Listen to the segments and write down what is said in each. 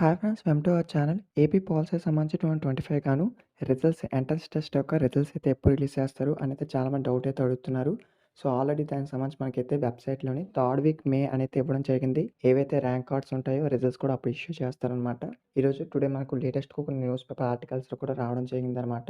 Hi friends welcome to our channel. AP policy సంబంధించి 2025 గాను results entrance test యొక్క results అయితే ఎప్పుడు రిలీజ్ చేస్తారు అనేది చాలామంది డౌట్ అయితే అడుగుతున్నారు. సో ఆల్రెడీ దానికి సంబంధించి మనకైతే వెబ్‌సైట్‌లోని థర్డ్ వీక్ మే అనైతే ఇవ్వడం జరిగింది. ఏవైతే ర్యాంక్ కార్డ్స్ ఉంటాయో రిజల్ట్స్ కూడా అప్పుడు ఇష్యూ చేస్తారనమాట. ఈరోజు టుడే మనకు లేటెస్ట్‌గా కొన్ని న్యూస్ పేపర్ ఆర్టికల్స్‌లో కూడా రావడం జరిగిందనమాట.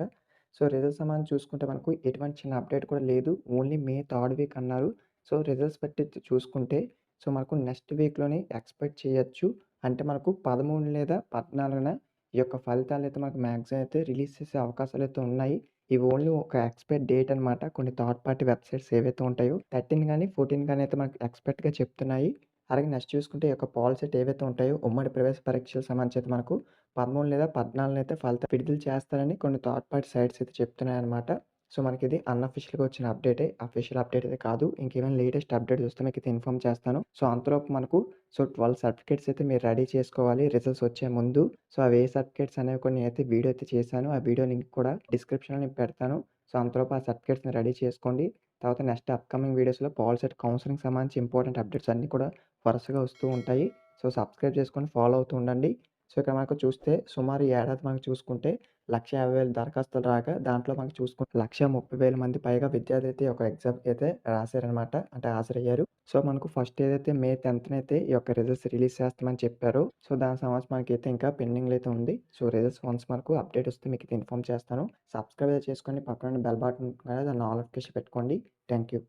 సో రిజల్ట్స్ సంబంధించి చూసుకుంటే మనకు ఎటువంటి చిన్న అప్డేట్ కూడా లేదు. ఓన్లీ మే థర్డ్ వీక్ అన్నారు. సో రిజల్ట్స్ బట్టి చూసుకుంటే సో మనకు నెక్స్ట్ వీక్‌లోనే ఎక్స్‌పెక్ట్ చేయొచ్చు. అంటే మనకు 13 లేదా 14న ఈ యొక్క ఫలితాలైతే మనకు మాక్సిమం అయితే రిలీజ్ చేసే అవకాశాలైతే ఉన్నాయి. ఇవి ఓన్లీ ఒక ఎక్స్‌పైర్ డేట్ అనమాట. కొన్ని థర్డ్ పార్టీ వెబ్‌సైట్స్ ఏవైతే ఉంటాయో 13 గాని, 14 గాని అయితే మనకు ఎక్స్‌పెక్ట్‌గా చెప్తున్నాయి. అలాగే నెక్స్ట్ చూసుకుంటే ఈ యొక్క పాలిసెట్ ఏవైతే ఉంటాయో ఉమ్మడి ప్రవేశ పరీక్షలకు సంబంధించి అయితే మనకు 13 లేదా 14 అయితే ఫలితాలు విడుదల చేస్తారని కొన్ని థర్డ్ పార్టీ సైట్స్ అయితే చెప్తున్నాయన్నమాట. సో మనకిది అన్‌అఫీషియల్‌గా వచ్చిన అప్డేటే. అఫీషియల్ అప్డేట్ అయితే కాదు. ఇంకేమైనా లేటెస్ట్ అప్డేట్స్ వస్తే మీకైతే ఇన్ఫార్మ్ చేస్తాను. సో అంతలోపు మనకు 12 సర్టిఫికేట్స్ అయితే మీరు రెడీ చేసుకోవాలి రిజల్ట్స్ వచ్చే ముందు. సో అవి ఏ సర్టిఫికేట్స్ అనేవి కొన్ని అయితే వీడియో అయితే చేశాను. ఆ వీడియో లింక్ కూడా డిస్క్రిప్షన్‌లో నేను పెడతాను. సో అంతలోపు ఆ సర్టిఫికేట్స్‌ని రెడీ చేసుకోండి. తర్వాత నెక్స్ట్ అప్‌కమింగ్ వీడియోస్‌లో పాలిసెట్ కౌన్సెలింగ్ సంబంధించి ఇంపార్టెంట్ అప్డేట్స్ అన్నీ కూడా వరుసగా వస్తూ ఉంటాయి. సో సబ్స్క్రైబ్ చేసుకొని ఫాలో అవుతూ ఉండండి. సో ఇక్కడ మనకు చూస్తే సుమారు ఈ ఏడాది మనకు చూసుకుంటే 1,50,000 దరఖాస్తులు రాగా దాంట్లో మనకు చూసుకుంటే 1,30,000 మంది పైగా విద్యార్థులు అయితే ఈ యొక్క ఎగ్జామ్‌కి అయితే రాసారనమాట. అంటే హాజరయ్యారు. సో మనకు ఫస్ట్ ఏదైతే మే 10థ్ అయితే ఈ యొక్క రిజల్ట్స్ రిలీజ్ చేస్తామని చెప్పారో, సో దానికి సంబంధించి మనకైతే ఇంకా పెండింగ్‌లో అయితే ఉంది. సో రిజల్ట్స్ వన్స్ మనకు అప్డేట్ వస్తే మీకైతే ఇన్ఫార్మ్ చేస్తాను. సబ్స్క్రైబ్ అయితే చేసుకోండి. పక్కనున్న బెల్ బటన్ ఉంటుంది కదా! దాన్ని ఆల్ నోటిఫికేషన్ పెట్టుకోండి. Thank you.